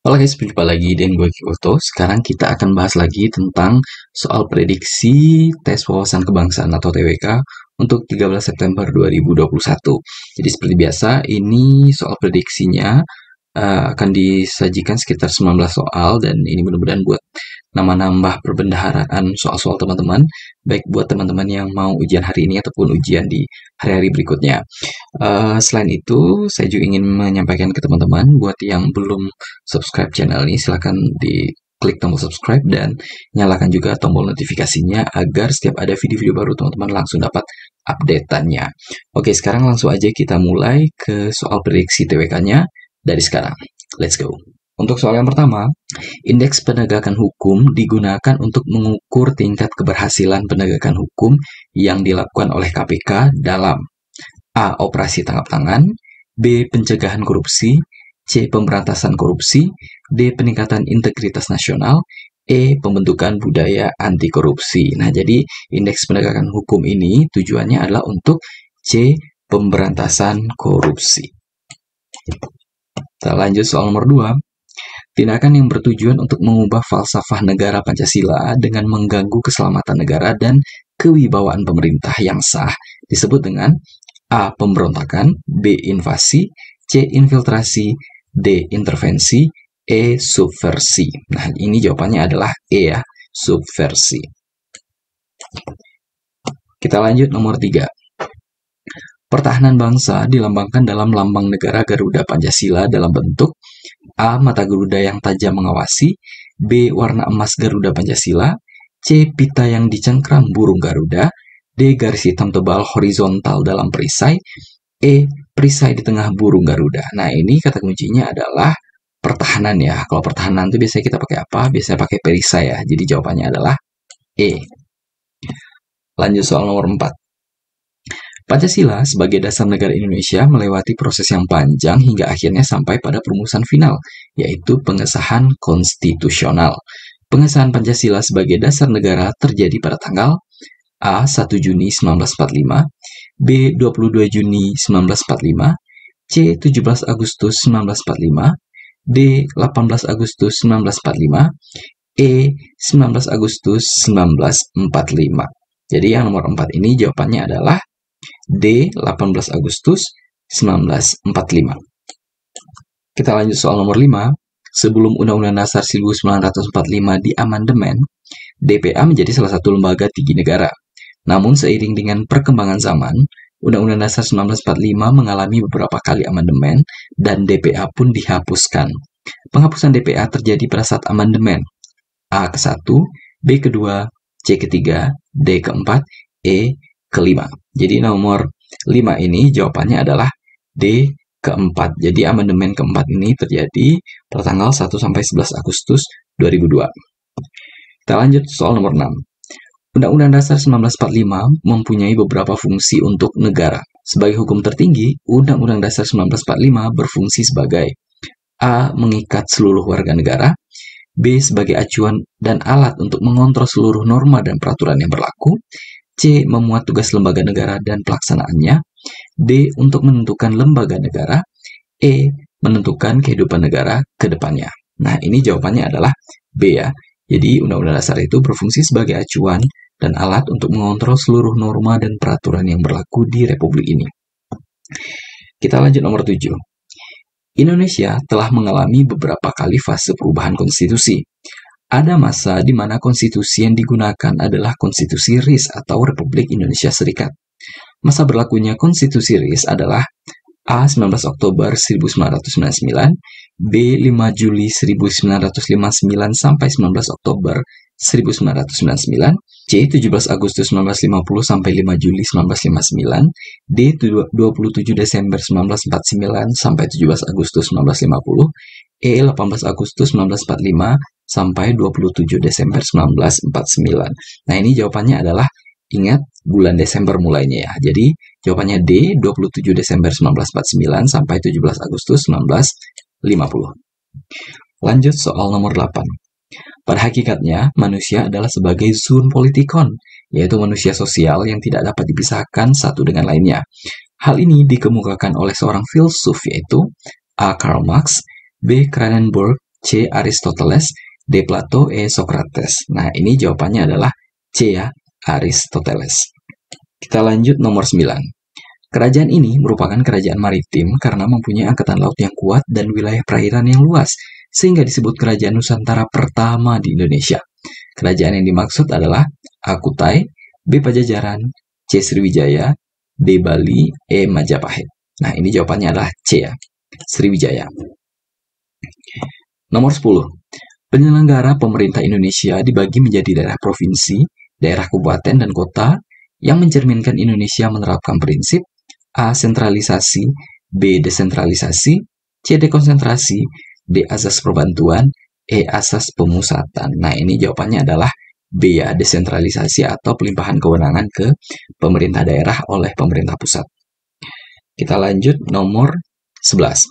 Halo guys, berjumpa lagi dengan gue Kyoto. Sekarang kita akan bahas lagi tentang soal prediksi tes wawasan kebangsaan atau TWK untuk 13 September 2021. Jadi seperti biasa, ini soal prediksinya akan disajikan sekitar 19 soal dan ini mudah-mudahan buat nambah perbendaharaan soal-soal teman-teman, baik buat teman-teman yang mau ujian hari ini ataupun ujian di hari-hari berikutnya. Selain itu, saya juga ingin menyampaikan ke teman-teman buat yang belum subscribe channel ini, silahkan klik tombol subscribe dan nyalakan juga tombol notifikasinya agar setiap ada video-video baru teman-teman langsung dapat update-annya. Oke, sekarang langsung aja kita mulai ke soal prediksi TWK-nya dari sekarang. Let's go. Untuk soal yang pertama, indeks penegakan hukum digunakan untuk mengukur tingkat keberhasilan penegakan hukum yang dilakukan oleh KPK dalam A. Operasi tangkap tangan, B. Pencegahan korupsi, C. Pemberantasan korupsi, D. Peningkatan integritas nasional, E. Pembentukan budaya anti korupsi. Nah, jadi indeks penegakan hukum ini tujuannya adalah untuk C. Pemberantasan korupsi. Kita lanjut soal nomor 2. Tindakan yang bertujuan untuk mengubah falsafah negara Pancasila dengan mengganggu keselamatan negara dan kewibawaan pemerintah yang sah disebut dengan A. Pemberontakan, B. Invasi, C. Infiltrasi, D. Intervensi, E. Subversi. Nah, ini jawabannya adalah E ya, subversi. Kita lanjut nomor 3. Pertahanan bangsa dilambangkan dalam lambang negara Garuda Pancasila dalam bentuk A. Mata Garuda yang tajam mengawasi, B. Warna emas Garuda Pancasila, C. Pita yang dicengkram burung Garuda, D. Garis hitam tebal horizontal dalam perisai, E. Perisai di tengah burung Garuda. Nah, ini kata kuncinya adalah pertahanan ya. Kalau pertahanan itu biasanya kita pakai apa? Biasanya pakai perisai ya. Jadi jawabannya adalah E. Lanjut soal nomor 4. Pancasila sebagai dasar negara Indonesia melewati proses yang panjang hingga akhirnya sampai pada perumusan final, yaitu pengesahan konstitusional. Pengesahan Pancasila sebagai dasar negara terjadi pada tanggal A. 1 Juni 1945, B. 22 Juni 1945, C. 17 Agustus 1945, D. 18 Agustus 1945, E. 19 Agustus 1945. Jadi yang nomor 4 ini jawabannya adalah D. 18 Agustus 1945. Kita lanjut soal nomor 5. Sebelum Undang-Undang Dasar 1945 diamandemen, DPA menjadi salah satu lembaga tinggi negara. Namun seiring dengan perkembangan zaman, Undang-Undang Dasar 1945 mengalami beberapa kali amandemen dan DPA pun dihapuskan. Penghapusan DPA terjadi pada saat amandemen A ke-1, B ke-2, C ke-3, D ke-4, E ke-5. Jadi nomor 5 ini jawabannya adalah D ke-4. Jadi amandemen ke-4 ini terjadi pada tanggal 1 sampai 11 Agustus 2002. Kita lanjut soal nomor 6. Undang-Undang Dasar 1945 mempunyai beberapa fungsi untuk negara. Sebagai hukum tertinggi, Undang-Undang Dasar 1945 berfungsi sebagai A. Mengikat seluruh warga negara, B. Sebagai acuan dan alat untuk mengontrol seluruh norma dan peraturan yang berlaku, C. Memuat tugas lembaga negara dan pelaksanaannya, D. Untuk menentukan lembaga negara, E. Menentukan kehidupan negara ke depannya. Nah, ini jawabannya adalah B ya. Jadi, Undang-Undang Dasar itu berfungsi sebagai acuan dan alat untuk mengontrol seluruh norma dan peraturan yang berlaku di Republik ini. Kita lanjut nomor 7. Indonesia telah mengalami beberapa kali fase perubahan konstitusi. Ada masa di mana konstitusi yang digunakan adalah konstitusi RIS atau Republik Indonesia Serikat. Masa berlakunya konstitusi RIS adalah A. 19 Oktober 1999, B. 5 Juli 1959 sampai 19 Oktober 1999, C. 17 Agustus 1950 sampai 5 Juli 1959, D. 27 Desember 1949 sampai 17 Agustus 1950, E. 18 Agustus 1945 sampai 27 Desember 1949. Nah, ini jawabannya adalah ingat bulan Desember mulainya ya. Jadi jawabannya D, 27 Desember 1949 sampai 17 Agustus 1950. Lanjut soal nomor 8. Pada hakikatnya, manusia adalah sebagai zoon politikon, yaitu manusia sosial yang tidak dapat dipisahkan satu dengan lainnya. Hal ini dikemukakan oleh seorang filsuf yaitu A. Karl Marx, B. Cronenberg, C. Aristoteles, D. Plato, E. Socrates. Nah, ini jawabannya adalah C ya, Aristoteles. Kita lanjut nomor 9. Kerajaan ini merupakan kerajaan maritim karena mempunyai angkatan laut yang kuat dan wilayah perairan yang luas, sehingga disebut kerajaan Nusantara pertama di Indonesia. Kerajaan yang dimaksud adalah A. Kutai, B. Pajajaran, C. Sriwijaya, D. Bali, E. Majapahit. Nah, ini jawabannya adalah C ya, Sriwijaya. Nomor 10. Penyelenggara pemerintah Indonesia dibagi menjadi daerah provinsi, daerah kabupaten, dan kota yang mencerminkan Indonesia menerapkan prinsip A. Sentralisasi, B. Desentralisasi, C. Dekonsentrasi, D. Asas perbantuan, E. Asas pemusatan. Nah, ini jawabannya adalah B ya, desentralisasi atau pelimpahan kewenangan ke pemerintah daerah oleh pemerintah pusat. Kita lanjut nomor 11.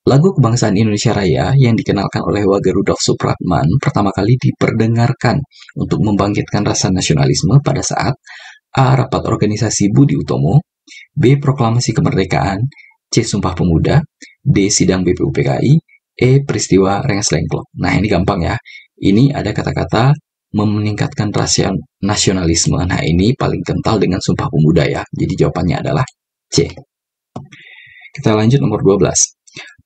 Lagu Kebangsaan Indonesia Raya yang dikenalkan oleh Wage Rudolf Supratman pertama kali diperdengarkan untuk membangkitkan rasa nasionalisme pada saat A. Rapat Organisasi Budi Utomo, B. Proklamasi Kemerdekaan, C. Sumpah Pemuda, D. Sidang BPUPKI, E. Peristiwa Rengas Dengklok. Nah, ini gampang ya. Ini ada kata-kata meningkatkan rasa nasionalisme. Nah, ini paling kental dengan Sumpah Pemuda ya. Jadi jawabannya adalah C. Kita lanjut nomor 12.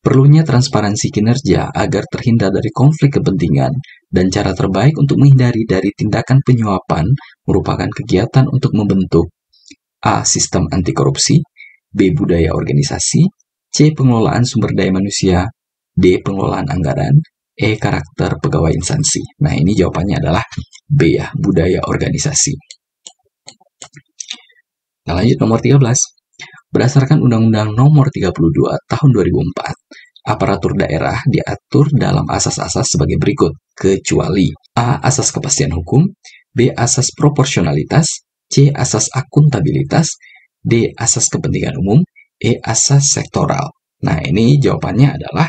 Perlunya transparansi kinerja agar terhindar dari konflik kepentingan dan cara terbaik untuk menghindari dari tindakan penyuapan merupakan kegiatan untuk membentuk A. Sistem anti korupsi, B. Budaya organisasi, C. Pengelolaan sumber daya manusia, D. Pengelolaan anggaran, E. Karakter pegawai instansi. Nah, ini jawabannya adalah B ya, budaya organisasi. Kita lanjut nomor 13. Berdasarkan Undang-Undang Nomor 32 Tahun 2004, aparatur daerah diatur dalam asas-asas sebagai berikut, kecuali A. Asas kepastian hukum, B. Asas proporsionalitas, C. Asas akuntabilitas, D. Asas kepentingan umum, E. Asas sektoral. Nah, ini jawabannya adalah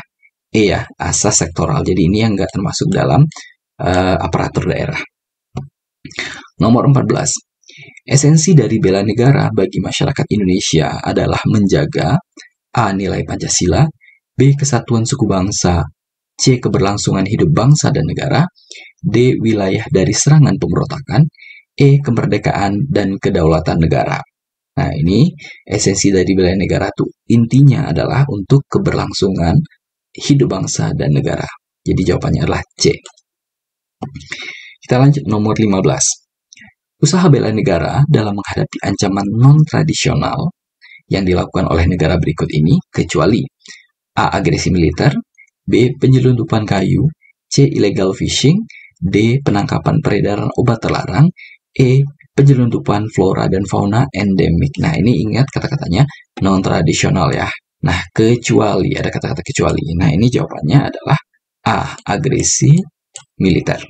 E ya, asas sektoral. Jadi ini yang nggak termasuk dalam aparatur daerah. Nomor 14. Esensi dari bela negara bagi masyarakat Indonesia adalah menjaga A. Nilai Pancasila, B. Kesatuan suku bangsa, C. Keberlangsungan hidup bangsa dan negara, D. Wilayah dari serangan pemberontakan, E. Kemerdekaan dan kedaulatan negara. Nah, ini esensi dari bela negara tuh intinya adalah untuk keberlangsungan hidup bangsa dan negara. Jadi jawabannya adalah C. Kita lanjut nomor 15. Usaha bela negara dalam menghadapi ancaman non-tradisional yang dilakukan oleh negara berikut ini, kecuali A. Agresi militer, B. Penyelundupan kayu, C. Illegal fishing, D. Penangkapan peredaran obat terlarang, E. Penyelundupan flora dan fauna endemik. Nah, ini ingat kata-katanya non-tradisional ya. Nah, kecuali, ada kata-kata kecuali. Nah, ini jawabannya adalah A. Agresi militer.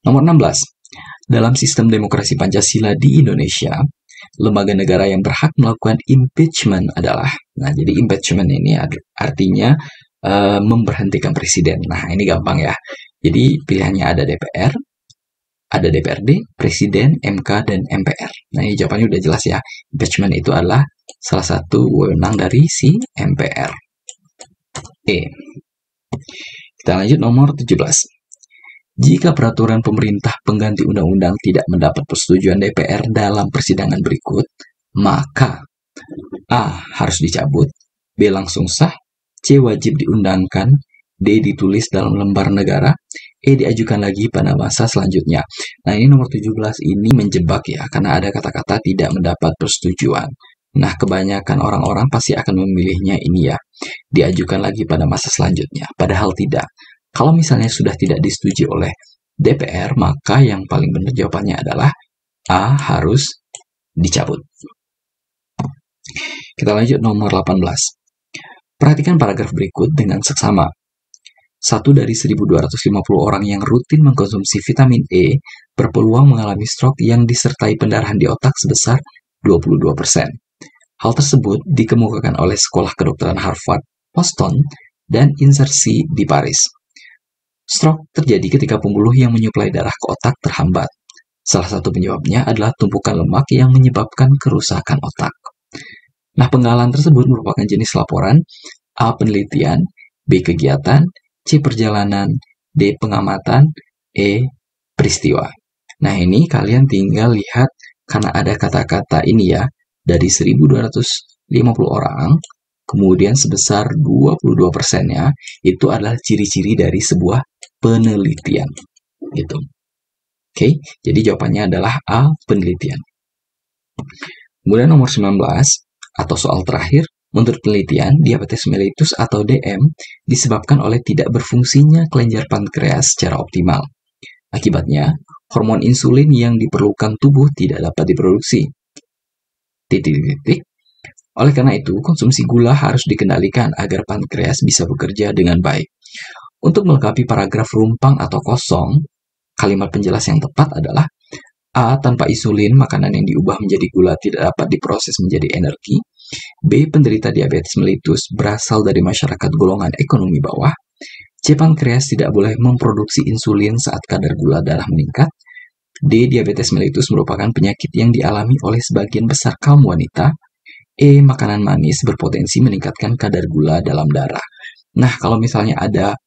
Nomor 16. Dalam sistem demokrasi Pancasila di Indonesia, lembaga negara yang berhak melakukan impeachment adalah, nah jadi impeachment ini artinya memberhentikan presiden. Nah, ini gampang ya. Jadi pilihannya ada DPR, ada DPRD, Presiden, MK, dan MPR. Nah, ini jawabannya udah jelas ya. Impeachment itu adalah salah satu wewenang dari si MPR. E. Kita lanjut nomor 17. Jika peraturan pemerintah pengganti undang-undang tidak mendapat persetujuan DPR dalam persidangan berikut, maka A. Harus dicabut, B. Langsung sah, C. Wajib diundangkan, D. Ditulis dalam lembar negara, E. Diajukan lagi pada masa selanjutnya. Nah, ini nomor 17 ini menjebak ya, karena ada kata-kata tidak mendapat persetujuan. Nah, kebanyakan orang-orang pasti akan memilihnya ini ya, diajukan lagi pada masa selanjutnya. Padahal tidak. Kalau misalnya sudah tidak disetujui oleh DPR, maka yang paling benar jawabannya adalah A. Harus dicabut. Kita lanjut nomor 18. Perhatikan paragraf berikut dengan seksama. 1 dari 1.250 orang yang rutin mengkonsumsi vitamin E berpeluang mengalami stroke yang disertai pendarahan di otak sebesar 22%. Hal tersebut dikemukakan oleh Sekolah Kedokteran Harvard, Boston, dan Insersi di Paris. Stroke terjadi ketika pembuluh yang menyuplai darah ke otak terhambat. Salah satu penyebabnya adalah tumpukan lemak yang menyebabkan kerusakan otak. Nah, penggalan tersebut merupakan jenis laporan A. Penelitian, B. Kegiatan, C. Perjalanan, D. Pengamatan, E. Peristiwa. Nah, ini kalian tinggal lihat karena ada kata-kata ini ya, dari 1.250 orang, kemudian sebesar 22%-nya itu adalah ciri-ciri dari sebuah penelitian. Gitu. Oke, jadi jawabannya adalah A. Penelitian. Kemudian nomor 19, atau soal terakhir, menurut penelitian, diabetes mellitus atau DM disebabkan oleh tidak berfungsinya kelenjar pankreas secara optimal. Akibatnya, hormon insulin yang diperlukan tubuh tidak dapat diproduksi. Oleh karena itu, konsumsi gula harus dikendalikan agar pankreas bisa bekerja dengan baik. Untuk melengkapi paragraf rumpang atau kosong, kalimat penjelas yang tepat adalah A. Tanpa insulin, makanan yang diubah menjadi gula tidak dapat diproses menjadi energi. B. Penderita diabetes mellitus berasal dari masyarakat golongan ekonomi bawah. C. Pankreas tidak boleh memproduksi insulin saat kadar gula darah meningkat. D. Diabetes mellitus merupakan penyakit yang dialami oleh sebagian besar kaum wanita. E. Makanan manis berpotensi meningkatkan kadar gula dalam darah. Nah, kalau misalnya ada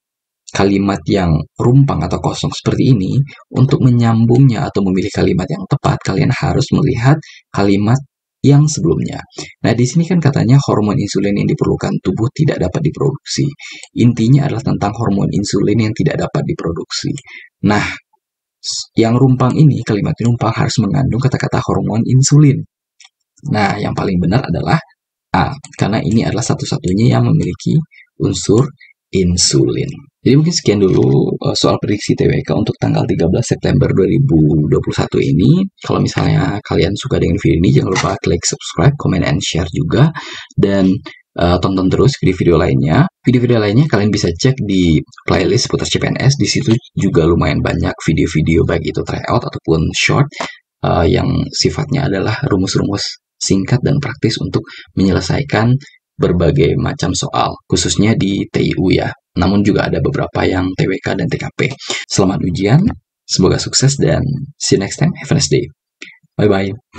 kalimat yang rumpang atau kosong seperti ini, untuk menyambungnya atau memilih kalimat yang tepat, kalian harus melihat kalimat yang sebelumnya. Nah, di sini kan katanya hormon insulin yang diperlukan tubuh tidak dapat diproduksi. Intinya adalah tentang hormon insulin yang tidak dapat diproduksi. Nah, yang rumpang ini, kalimat rumpang harus mengandung kata-kata hormon insulin. Nah, yang paling benar adalah A, karena ini adalah satu-satunya yang memiliki unsur insulin. Jadi mungkin sekian dulu soal prediksi TWK untuk tanggal 13 September 2021 ini. Kalau misalnya kalian suka dengan video ini, jangan lupa klik subscribe, comment, and share juga. Dan tonton terus video-video lainnya. Video-video lainnya kalian bisa cek di playlist seputar CPNS. Di situ juga lumayan banyak video-video baik itu tryout ataupun short yang sifatnya adalah rumus-rumus singkat dan praktis untuk menyelesaikan berbagai macam soal, khususnya di TIU ya. Namun juga ada beberapa yang TWK dan TKP. Selamat ujian, semoga sukses dan see you next time. Have a nice day. Bye-bye.